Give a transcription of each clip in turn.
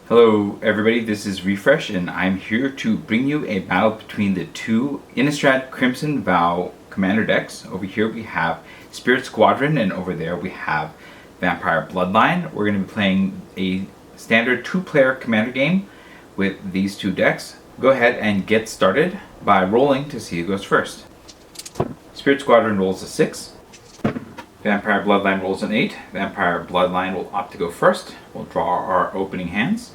Hello everybody, this is Refresh and I'm here to bring you a battle between the two Innistrad Crimson Vow commander decks. Over here we have Spirit Squadron and over there we have Vampire Bloodline. We're going to be playing a standard two-player commander game with these two decks. Go ahead and get started by rolling to see who goes first. Spirit Squadron rolls a 6. Vampire Bloodline rolls an 8. Vampire Bloodline will opt to go first. We'll draw our opening hands.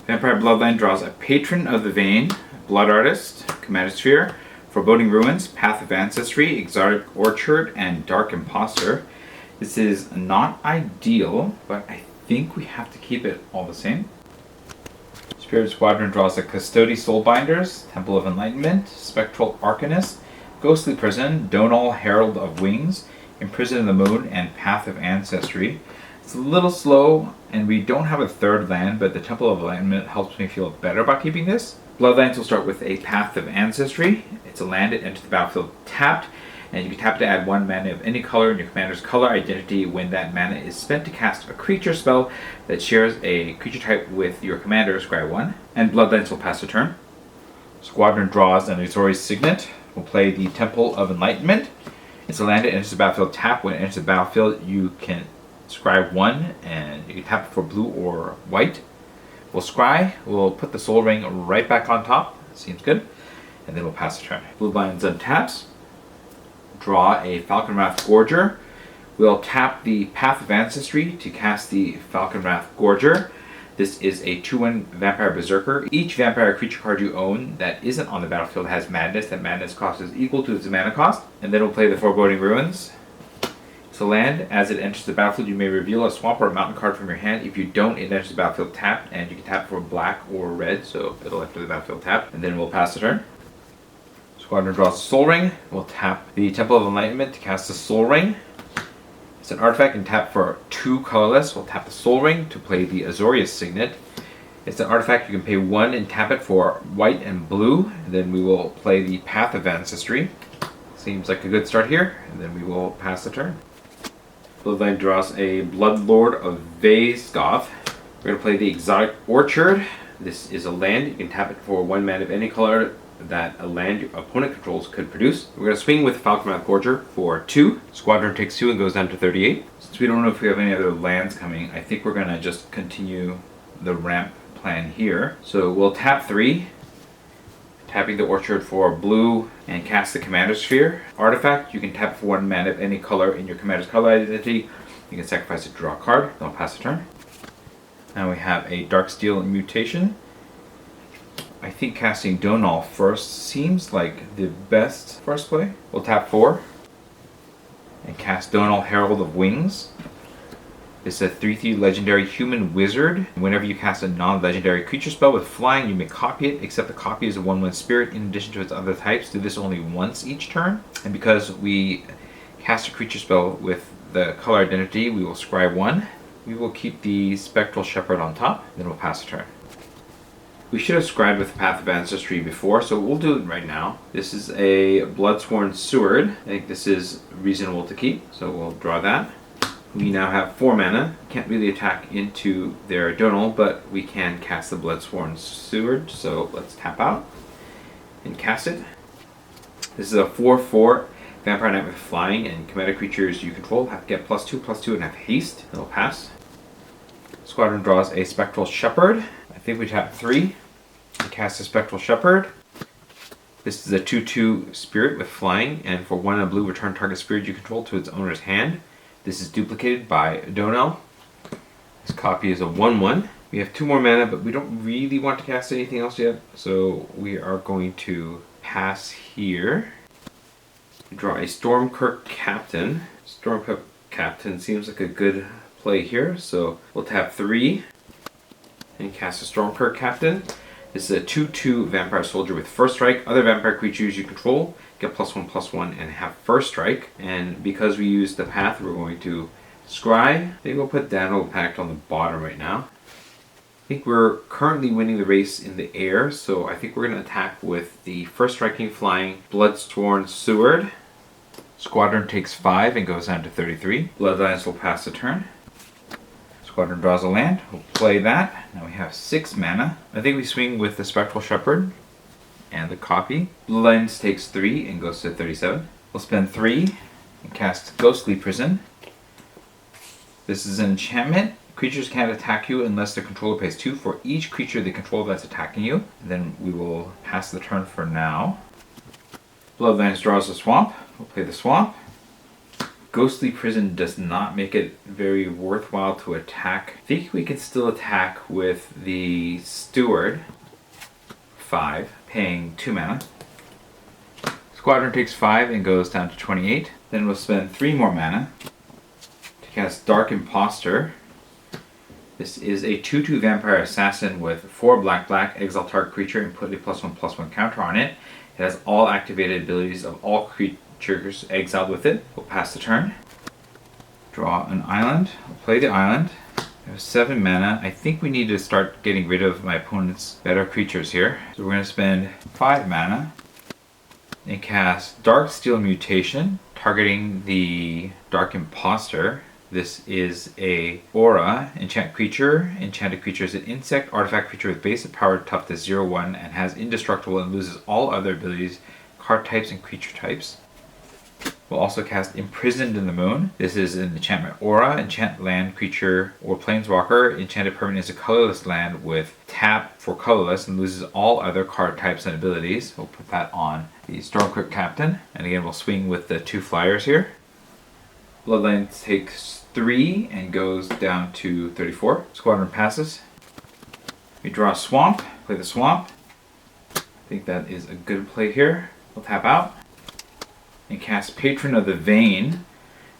Vampire Bloodline draws a Patron of the Vein, Blood Artist, Commander Sphere, Foreboding Ruins, Path of Ancestry, Exotic Orchard, and Dark Imposter. This is not ideal, but I think we have to keep it all the same. Spirit Squadron draws a Custody Soulbinders, Temple of Enlightenment, Spectral Arcanist, Ghostly Prison, Donal Herald of Wings, Imprison of the Moon, and Path of Ancestry. It's a little slow, and we don't have a third land, but the Temple of Enlightenment helps me feel better about keeping this. Bloodlines will start with a Path of Ancestry. It's a land that enters the battlefield tapped, and you can tap to add 1 mana of any color in your commander's color identity when that mana is spent to cast a creature spell that shares a creature type with your commander, scry 1. And Bloodlines will pass a turn. Squadron draws an Azorius Signet. We'll play the Temple of Enlightenment. It's a land that enters the battlefield tapped. When it enters the battlefield, you can scry 1 and you can tap it for blue or white. We'll scry, we'll put the Soul Ring right back on top. Seems good. And then we'll pass the turn. Blue Lions untaps. Draw a Falconwrath Gorger. We'll tap the Path of Ancestry to cast the Falconwrath Gorger. This is a 2/1 Vampire Berserker. Each vampire creature card you own that isn't on the battlefield has madness. That madness cost is equal to its mana cost. And then we'll play the Foreboding Ruins. It's a land. As it enters the battlefield, you may reveal a swamp or a mountain card from your hand. If you don't, it enters the battlefield tapped, and you can tap for black or red, so it'll enter the battlefield tapped. And then we'll pass the turn. Squadron draws a Soul Ring. We'll tap the Temple of Enlightenment to cast the Soul Ring. It's an artifact and tap for 2 colorless. We'll tap the Soul Ring to play the Azorius Signet. It's an artifact you can pay 1 and tap it for white and blue. And then we will play the Path of Ancestry. Seems like a good start here. And then we will pass the turn. Bloodline draws a Bloodlord of Vaesgoth. We're going to play the Exotic Orchard. This is a land. You can tap it for 1 mana of any color that a land your opponent controls could produce. We're going to swing with Falconwrath Gorger for 2. Squadron takes 2 and goes down to 38. Since we don't know if we have any other lands coming, I think we're going to just continue the ramp plan here. So we'll tap 3. Tapping the Orchard for blue and cast the Commander Sphere. Artifact, you can tap for 1 mana of any color in your commander's color identity. You can sacrifice it to draw a card. Then I'll pass the turn. Now we have a Darksteel Mutation. I think casting Donal first seems like the best first play. We'll tap 4 and cast Donal Herald of Wings. It's a 3/3 legendary human wizard. Whenever you cast a non-legendary creature spell with flying, you may copy it, except the copy is a 1/1 spirit in addition to its other types. Do this only once each turn. And because we cast a creature spell with the color identity, we will scry 1. We will keep the Spectral Shepherd on top, then we'll pass the turn. We should have scribed with Path of Ancestry before, so we'll do it right now. This is a Bloodsworn Sword. I think this is reasonable to keep, so we'll draw that. We now have 4 mana. Can't really attack into their Donal, but we can cast the Bloodsworn Sword, so let's tap out and cast it. This is a 4/4 Vampire Knight with flying, and commander creatures you control have to get +2/+2 and have haste. It'll pass. Squadron draws a Spectral Shepherd. I think we tap 3 and cast a Spectral Shepherd. This is a 2/2 spirit with flying, and for 1 and blue, return target spirit you control to its owner's hand. This is duplicated by Donal. This copy is a 1/1. We have 2 more mana, but we don't really want to cast anything else yet, so we are going to pass here. Draw a Stormkirk Captain. Stormkirk Captain seems like a good play here, so we'll tap 3 and cast a Stormkirk Captain. This is a 2/2 Vampire Soldier with First Strike. Other vampire creatures you control get +1/+1 and have First Strike. And because we use the path, we're going to scry. I think we'll put Dano Pact on the bottom right now. I think we're currently winning the race in the air, so I think we're going to attack with the First Striking Flying Bloodsworn Sword. Squadron takes 5 and goes down to 33. Bloodlines will pass the turn. Squadron draws a land. We'll play that. Now we have 6 mana. I think we swing with the Spectral Shepherd and the copy. Blue Lens takes 3 and goes to 37. We'll spend 3 and cast Ghostly Prison. This is an enchantment. Creatures can't attack you unless their controller pays 2 for each creature they control that's attacking you. And then we will pass the turn for now. Bloodlands draws a swamp. We'll play the swamp. Ghostly Prison does not make it very worthwhile to attack. I think we can still attack with the Steward. 5, paying 2 mana. Squadron takes 5 and goes down to 28. Then we'll spend 3 more mana to cast Dark Imposter. This is a 2/2 Vampire Assassin with 4 black, exile target creature and put a +1/+1 counter on it. It has all activated abilities of all creatures exiled with it. We'll pass the turn. Draw an island. We'll play the island. I have 7 mana. I think we need to start getting rid of my opponent's better creatures here. So we're going to spend 5 mana and cast Darksteel Mutation, targeting the Dark Imposter. This is a aura, enchant creature. Enchanted creature is an insect, artifact creature with basic power, toughness 0/1, and has indestructible and loses all other abilities, card types, and creature types. We'll also cast Imprisoned in the Moon. This is an enchantment aura, enchant land, creature, or planeswalker. Enchanted permanent is a colorless land with tap for colorless and loses all other card types and abilities. We'll put that on the Stormcrypt Captain. And again, we'll swing with the 2 flyers here. Bloodlines takes 3 and goes down to 34. Squadron passes. We draw a swamp, play the swamp. I think that is a good play here. We'll tap out and cast Patron of the Vein.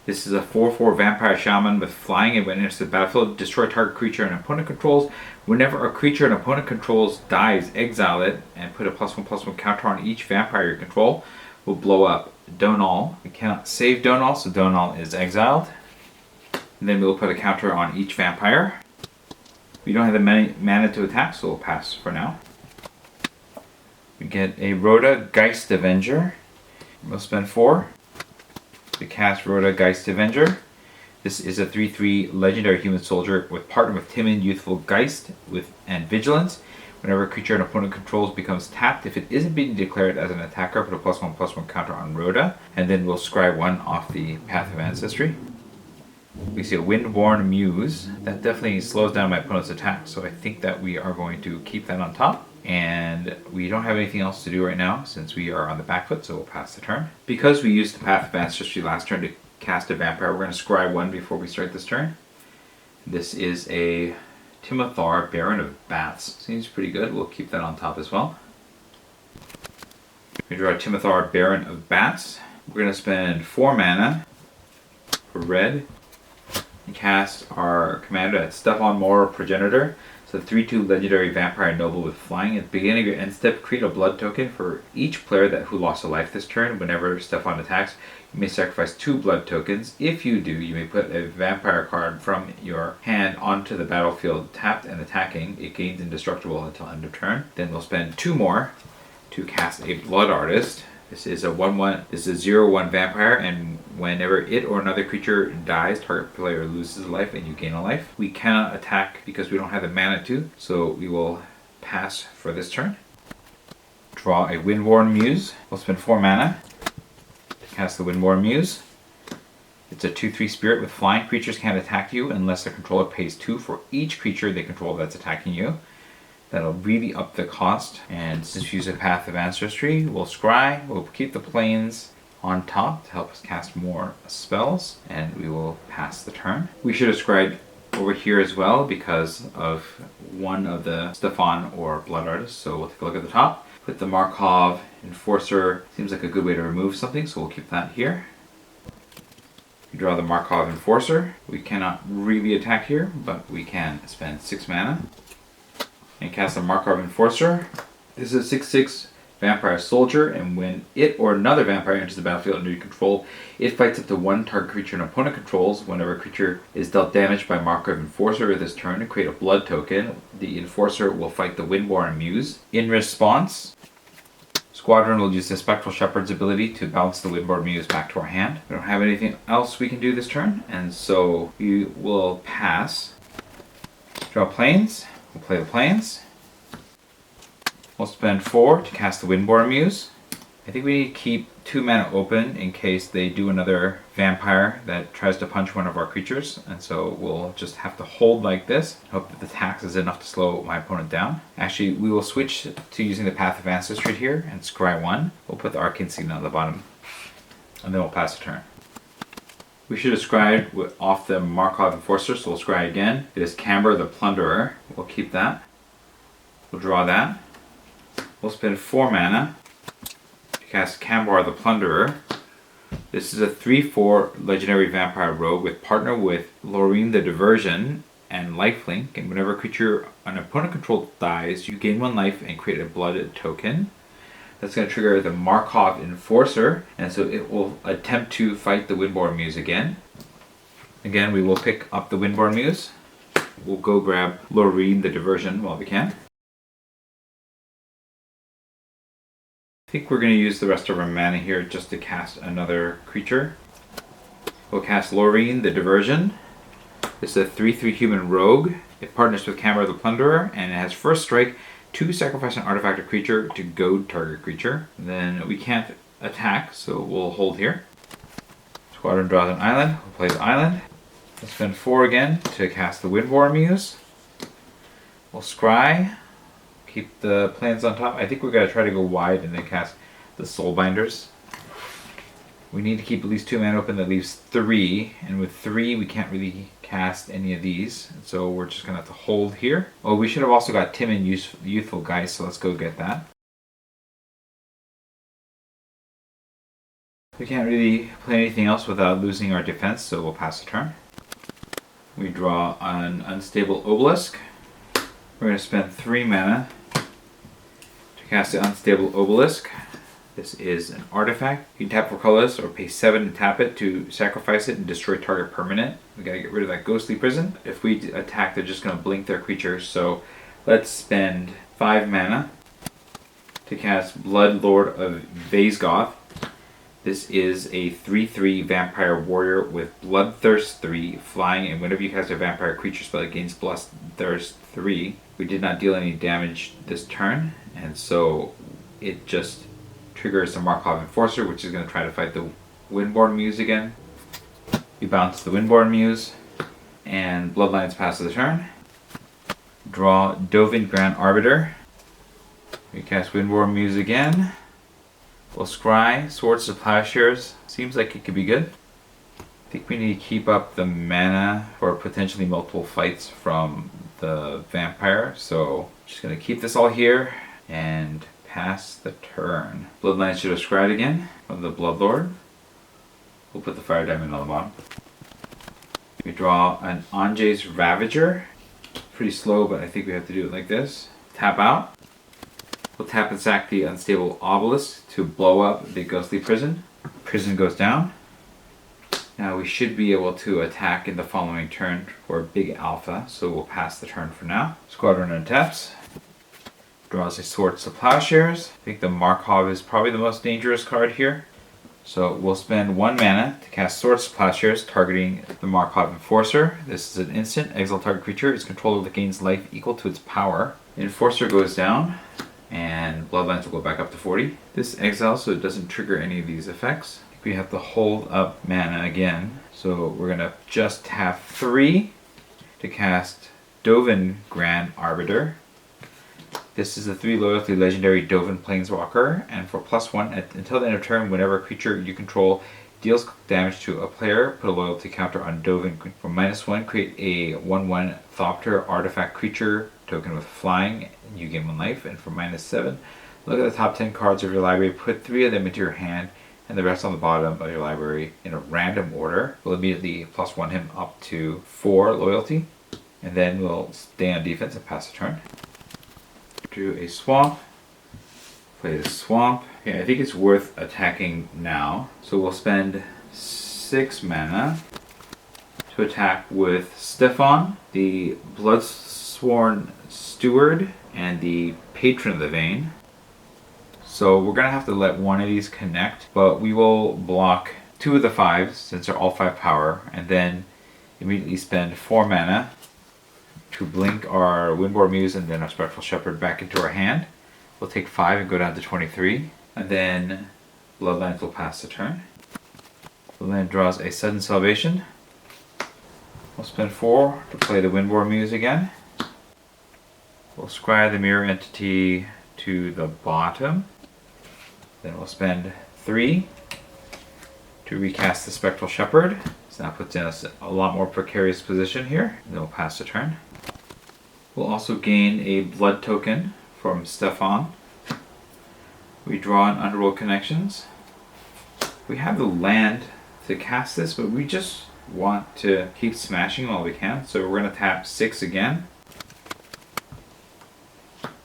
This is a 4/4 Vampire Shaman with flying, and when it enters the battlefield, destroy target creature an opponent controls. Whenever a creature an opponent controls dies, exile it and put a +1/+1 counter on each vampire you control. We'll blow up Donal. We cannot save Donal, so Donal is exiled. And then we'll put a counter on each vampire. We don't have the mana to attack, so we'll pass for now. We get a Rhoda Geist Avenger. We'll spend 4 to cast Rhoda Geist Avenger. This is a 3/3 legendary human soldier with partner with Timid, Youthful Geist and Vigilance. Whenever a creature an opponent controls becomes tapped, if it isn't being declared as an attacker, put a +1/+1 counter on Rhoda, and then we'll scry 1 off the Path of Ancestry. We see a Windborn Muse. That definitely slows down my opponent's attack, so I think that we are going to keep that on top. And we don't have anything else to do right now since we are on the back foot, so we'll pass the turn. Because we used the Path of Ancestry last turn to cast a vampire, we're going to scry 1 before we start this turn. This is a Timothar, Baron of Bats. Seems pretty good. We'll keep that on top as well. We draw Timothar, Baron of Bats. We're going to spend 4 mana for red and cast our commander at Stefan Moore, Progenitor. So 3/2 legendary vampire noble with flying. At the beginning of your end step, create a blood token for each player who lost a life this turn. Whenever Stefan attacks, you may sacrifice 2 blood tokens. If you do, you may put a vampire card from your hand onto the battlefield tapped and attacking. It gains indestructible until end of turn. Then we'll spend 2 more to cast a Blood Artist. This is a 1/1. This is a 0/1 vampire, and whenever it or another creature dies, target player loses a life and you gain a life. We cannot attack because we don't have the mana to, so we will pass for this turn. Draw a Windborn Muse. We'll spend 4 mana to cast the Windborn Muse. It's a 2/3 spirit with flying. Creatures can't attack you unless the controller pays 2 for each creature they control that's attacking you. That'll really up the cost. And since we use a Path of Ancestry, we'll scry. We'll keep the planes on top to help us cast more spells, and we will pass the turn. We should have scried over here as well because of one of the Stefan or Blood Artists. So we'll take a look at the top. Put the Markov Enforcer. Seems like a good way to remove something, so we'll keep that here. We draw the Markov Enforcer. We cannot really attack here, but we can spend 6 mana and cast a Markov Enforcer. This is a 6/6 vampire soldier, and when it or another vampire enters the battlefield under your control, it fights up to 1 target creature an opponent controls. Whenever a creature is dealt damage by Markov Enforcer this turn, to create a blood token, the Enforcer will fight the Windborn Muse. In response, Squadron will use the Spectral Shepherd's ability to bounce the Windborn Muse back to our hand. We don't have anything else we can do this turn, and so we will pass. Draw planes. We'll play the plains. We'll spend 4 to cast the Windborne Muse. I think we need to keep 2 mana open in case they do another vampire that tries to punch one of our creatures. And so we'll just have to hold like this. Hope that the tax is enough to slow my opponent down. Actually, we will switch to using the Path of Ancestry here and scry 1. We'll put the Arcane Signet on the bottom. And then we'll pass the turn. We should have scryed off the Markov Enforcer, so we'll scry again. It is Camber the Plunderer. We'll keep that. We'll draw that. We'll spend 4 mana to cast Cambar the Plunderer. This is a 3/4 legendary vampire rogue with partner with Loreen the Diversion and lifelink, and whenever a creature an opponent controls dies, you gain 1 life and create a blood token. That's going to trigger the Markov Enforcer, and so it will attempt to fight the Windborne Muse again. Again, we will pick up the Windborne Muse. We'll go grab Loreen the Diversion while we can. I think we're going to use the rest of our mana here just to cast another creature. We'll cast Loreen the Diversion. This is a 3/3 human rogue. It partners with Camber the Plunderer, and it has first strike. 2 sacrifice an artifact or creature to goad target creature. Then we can't attack, so we'll hold here. Squadron draws an island. We'll play the island. We'll spend 4 again to cast the Windborne Muse. We'll scry. Keep the plans on top. I think we're going to try to go wide and then cast the Soulbinders. We need to keep at least 2 mana open. That leaves 3. And with 3, we can't really cast any of these. So we're just going to have to hold here. Oh, we should have also got Timid Youthful Geist, so let's go get that. We can't really play anything else without losing our defense, so we'll pass the turn. We draw an Unstable Obelisk. We're going to spend 3 mana to cast the Unstable Obelisk. This is an artifact. You can tap for colorless or pay 7 and tap it to sacrifice it and destroy target permanent. We gotta get rid of that Ghostly Prison. If we attack, they're just gonna blink their creatures. So let's spend 5 mana to cast Blood Lord of Vaesgoth. This is a 3/3 vampire warrior with Bloodthirst 3 flying, and whenever you cast a vampire creature spell it gains Bloodthirst 3. We did not deal any damage this turn, and so it just triggers the Markov Enforcer, which is going to try to fight the Windborne Muse again. We bounce the Windborne Muse, and Bloodlines pass the turn. Draw Dovin Grand Arbiter. We cast Windborne Muse again. We'll scry Swords to Plowshares. Seems like it could be good. I think we need to keep up the mana for potentially multiple fights from the vampire, so just going to keep this all here and pass the turn. Bloodlines should have scryed again from the Bloodlord. We'll put the Fire Diamond on the bottom. We draw an Anje's Ravager. Pretty slow, but I think we have to do it like this. Tap out. We'll tap and sack the Unstable Obelisk to blow up the Ghostly Prison. Prison goes down. Now we should be able to attack in the following turn for Big Alpha, so we'll pass the turn for now. Squadron attempts. Draws a Swords to Plowshares. I think the Markov is probably the most dangerous card here. So we'll spend 1 mana to cast Swords to Plowshares, targeting the Markov Enforcer. This is an instant. Exile target creature is controlled that gains life equal to its power. The Enforcer goes down, and Bloodlines will go back up to 40. This exiles so it doesn't trigger any of these effects. I think we have to hold up mana again. So we're going to just have 3 to cast Dovin Grand Arbiter. This is a 3 loyalty legendary Dovin Planeswalker, and for +1 until the end of turn, whenever a creature you control deals damage to a player, put a loyalty counter on Dovin. For -1, create a 1/1 Thopter artifact creature token with flying, and you gain 1 life. And for -7, look at the top 10 cards of your library, put 3 of them into your hand, and the rest on the bottom of your library in a random order. We'll immediately +1 him up to 4 loyalty, and then we'll stay on defense and pass the turn. Drew a swamp, play the swamp. Okay, I think it's worth attacking now. So we'll spend 6 mana to attack with Stefan, the Bloodsworn Steward, and the Patron of the Vein. So we're going to have to let one of these connect, but we will block 2 of the 5s since they're all 5 power, and then immediately spend 4 mana to blink our Windborn Muse and then our Spectral Shepherd back into our hand. We'll take 5 and go down to 23. And then Bloodlines will pass the turn. Bloodline draws a Sudden Salvation. We'll spend 4 to play the Windborn Muse again. We'll scry the mirror entity to the bottom. Then we'll spend 3 to recast the Spectral Shepherd. So that puts us in a lot more precarious position here. Then we'll pass the turn. We'll also gain a blood token from Stefan. We draw an Underworld Connections. We have the land to cast this, but we just want to keep smashing while we can. So we're going to tap 6 again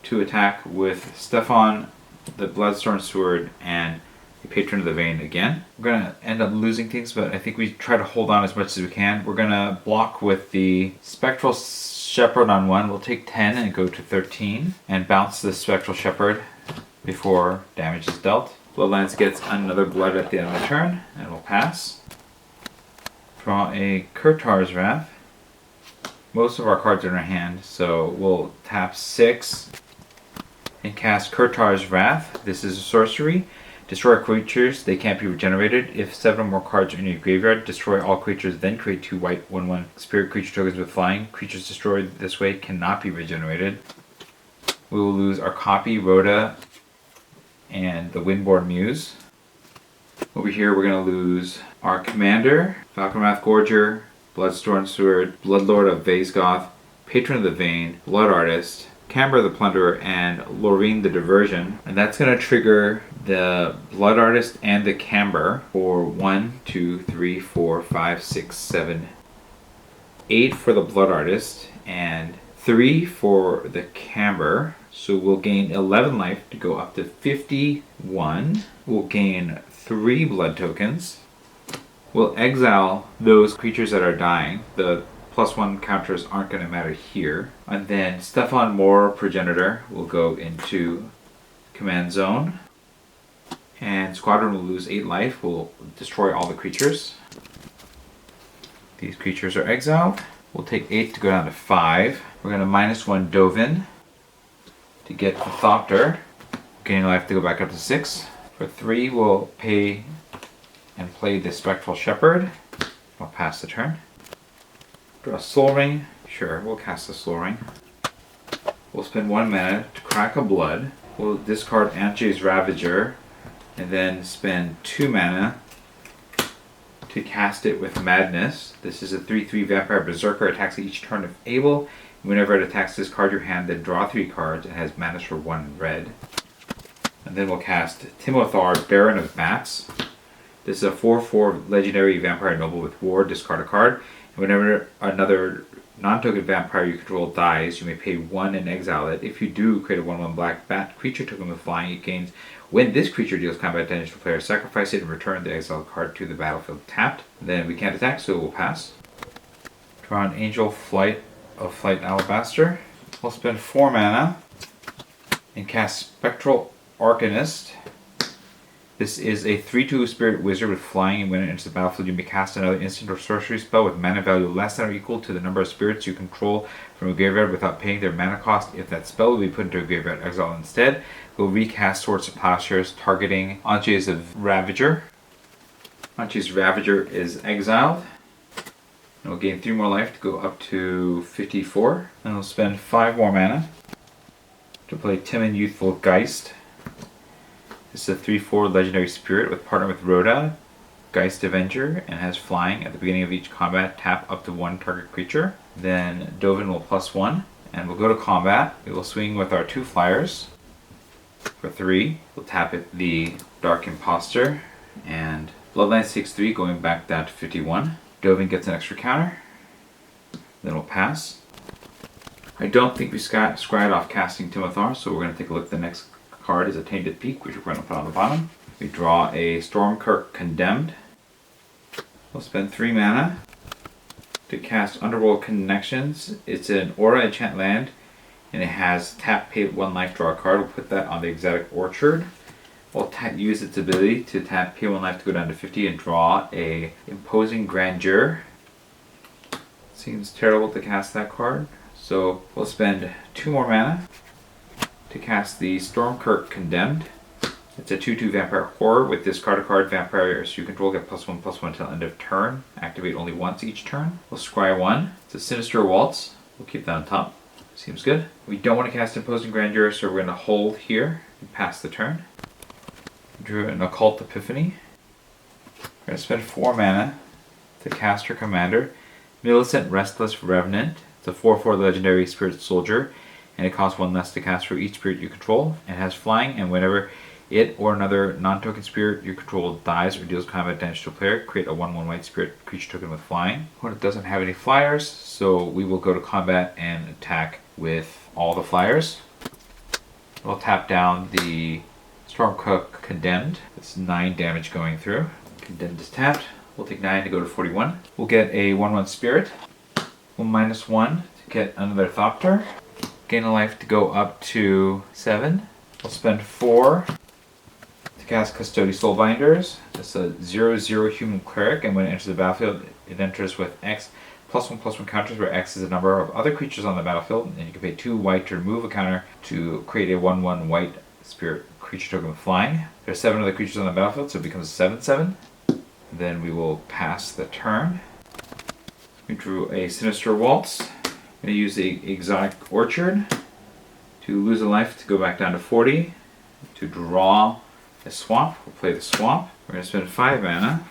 to attack with Stefan, the Bloodstone Sword, and the Patron of the Vein again. We're going to end up losing things, but I think we try to hold on as much as we can. We're going to block with the Spectral Shepherd on 1. We'll take 10 and go to 13 and bounce the Spectral Shepherd before damage is dealt. Bloodlines gets another blood at the end of the turn and we'll pass. Draw a Kurtar's Wrath. Most of our cards are in our hand, so we'll tap 6 and cast Kurtar's Wrath. This is a sorcery. Destroy creatures, they can't be regenerated. If 7 or more cards are in your graveyard, destroy all creatures, then create 2 white 1/1 spirit creature tokens with flying. Creatures destroyed this way cannot be regenerated. We will lose our copy, Rhoda, and the Windborn Muse. Over here we're going to lose our commander, Falconwrath Gorger, Bloodstorm Sword, Bloodlord of Vaesgoth, Patron of the Vein, Blood Artist, Camber the Plunderer, and Loreen the Diversion. And that's going to trigger the Blood Artist and the Camber for 1, 2, 3, 4, 5, 6, 7, 8 for the Blood Artist, and 3 for the Camber. So we'll gain 11 life to go up to 51. We'll gain 3 blood tokens. We'll exile those creatures that are dying. The +1 counters aren't going to matter here. And then Stefan Moore, Progenitor, will go into command zone. And Squadron will lose 8 life. We'll destroy all the creatures. These creatures are exiled. We'll take 8 to go down to 5. We're going to -1 Dovin to get the Thopter. Gaining life to go back up to 6. For 3, we'll pay and play the Spectral Shepherd. I'll pass the turn. Draw a Soul Ring. Sure, we'll cast the Soul Ring. We'll spend 1 mana to crack a blood. We'll discard Antje's Ravager and then spend 2 mana to cast it with Madness. This is a 3/3 Vampire Berserker. Attacks each turn if able. Whenever it attacks, discard your hand, then draw 3 cards and has Madness for 1 red. And then we'll cast Timothar, Baron of Bats. This is a 4/4 legendary vampire noble with war. Discard a card. And whenever another non-token vampire you control dies, you may pay 1 and exile it. If you do, create a 1/1 black bat creature token with flying. It gains when this creature deals combat damage to the player, sacrifice it and return the exiled card to the battlefield tapped. Then we can't attack, so we'll pass. Draw an Angel Flight of Flight Alabaster. We'll spend 4 mana and cast Spectral Arcanist. This is a 3/2 Spirit Wizard with flying, and when it enters the battlefield, you may cast another instant or sorcery spell with mana value less than or equal to the number of spirits you control from a graveyard without paying their mana cost. If that spell will be put into a graveyard exile instead, we'll recast Swords of Plowshares, targeting Antje's Ravager. Antje's Ravager is exiled. And we'll gain 3 more life to go up to 54. And we'll spend 5 more mana to play Timon Youthful Geist. This is a 3/4 legendary spirit with partner with Rhoda, Geist Avenger, and has flying. At the beginning of each combat, tap up to 1 target creature. Then Dovin will +1, and we'll go to combat. We will swing with our 2 flyers. For 3, we'll tap it the Dark Imposter, and Bloodline takes 3, going back down to 51. Dovin gets an extra counter. Then we'll pass. I don't think we scryed off casting Timothar, so we're going to take a look at the next card is a Tainted Peak, which we're going to put on the bottom. We draw a Stormkirk Condemned. We'll spend 3 mana to cast Underworld Connections. It's an Aura Enchant land, and it has tap, pay 1 life, draw a card. We'll put that on the Exotic Orchard. We'll use its ability to tap, pay 1 life to go down to 50, and draw a Imposing Grandeur. Seems terrible to cast that card, So we'll spend 2 more mana to cast the Stormkirk Condemned. It's a 2/2 Vampire Horror. With this card, vampires you control get +1/+1 until end of turn. Activate only once each turn. We'll scry 1. It's a Sinister Waltz. We'll keep that on top. Seems good. We don't want to cast Imposing Grandeur, so we're going to hold here and pass the turn. Drew an Occult Epiphany. We're going to spend 4 mana to cast her commander, Millicent Restless Revenant. It's a 4/4 legendary spirit soldier, and it costs 1 less to cast for each spirit you control. It has flying, and whenever it or another non-token spirit you control dies or deals combat damage to a player, create a 1/1 white spirit creature token with flying. Opponent doesn't have any flyers, so we will go to combat and attack with all the flyers. We'll tap down the Stormkirk Condemned. It's 9 damage going through. Condemned is tapped. We'll take 9 to go to 41. We'll get a 1/1 spirit. We'll -1 to get another Thopter. Gain a life to go up to 7. We'll spend 4 to cast Custody Soulbinders. It's a 0/0 human cleric, and when it enters the battlefield, it enters with X +1/+1 counters, where X is the number of other creatures on the battlefield, and you can pay 2 white to remove a counter to create a 1/1 white spirit creature token with flying. There are 7 other creatures on the battlefield, so it becomes 7/7. Then we will pass the turn. We drew a Sinister Waltz. I'm going to use the Exotic Orchard to lose a life to go back down to 40. To draw a swamp, we'll play the swamp. We're going to spend 5 mana.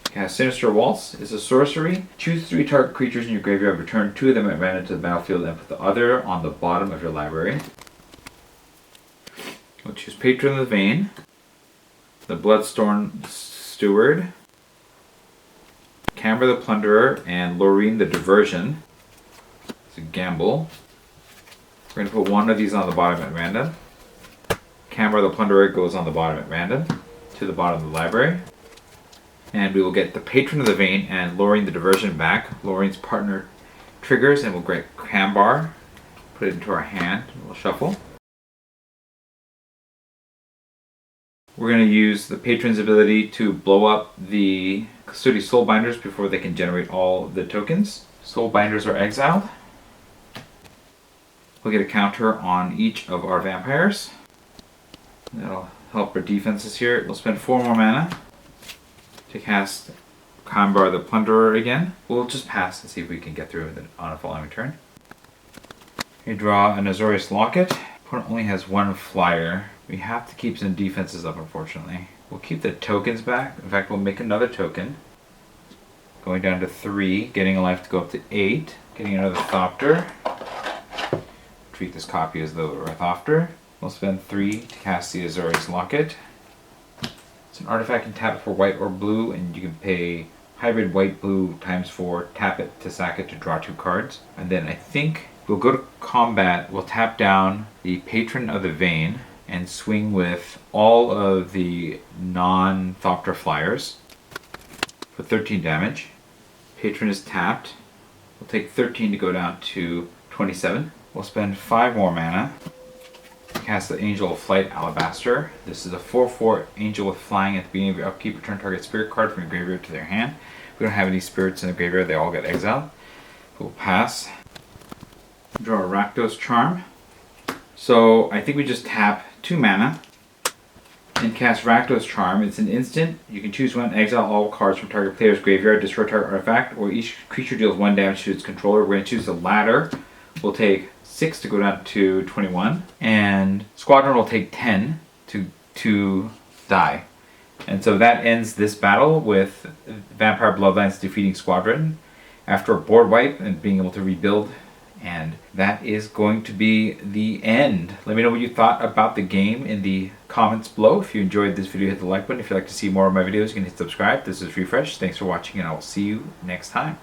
Cast Sinister Waltz is a sorcery. Choose 3 target creatures in your graveyard, return 2 of them at random to the battlefield, and put the other on the bottom of your library. We'll choose Patron of the Vein, the Bloodstorm Steward, Camber the Plunderer, and Loreen the Diversion. It's a gamble. We're going to put 1 of these on the bottom at random. Camber the Plunderer goes on the bottom at random to the bottom of the library. And we will get the Patron of the Vein and Loreen the Diversion back. Loreen's partner triggers, and we'll get Cambar, put it into our hand, and we'll shuffle. We're going to use the Patron's ability to blow up the Custody Soulbinders before they can generate all the tokens. Soulbinders are exiled. We'll get a counter on each of our vampires. That'll help our defenses here. We'll spend 4 more mana to cast Kambar the Plunderer again. We'll just pass and see if we can get through it on a following turn. We draw an Azorius Locket. Opponent only has 1 flyer. We have to keep some defenses up, unfortunately. We'll keep the tokens back. In fact, we'll make another token. Going down to 3, getting a life to go up to 8. Getting another Thopter. Treat this copy as though it were a Thopter. We'll spend 3 to cast the Azorius Locket. It's an artifact, you can tap it for white or blue, and you can pay hybrid white-blue ×4, tap it to sack it to draw 2 cards. And then I think we'll go to combat, we'll tap down the Patron of the Vein, and swing with all of the non-Thopter flyers for 13 damage. Patron is tapped. We'll take 13 to go down to 27. We'll spend 5 more mana. Cast the Angel of Flight Alabaster. This is a 4/4 angel with flying. At the beginning of your upkeep, return target spirit card from your graveyard to their hand. We don't have any spirits in the graveyard, they all get exiled. We'll pass. Draw a Rakdos Charm. So I think we just tap 2 mana and cast Rakdos Charm. It's an instant. You can choose one, exile all cards from target player's graveyard, destroy target artifact, or each creature deals 1 damage to its controller. We're going to choose the latter. We'll take 6 to go down to 21, and Squadron will take 10 to die. And so that ends this battle with Vampire Bloodlines defeating Squadron after a board wipe and being able to rebuild. And that is going to be the end. Let me know what you thought about the game in the comments below. If you enjoyed this video, hit the like button. If you'd like to see more of my videos, you can hit subscribe. This is Refresh. Thanks for watching, and I will see you next time.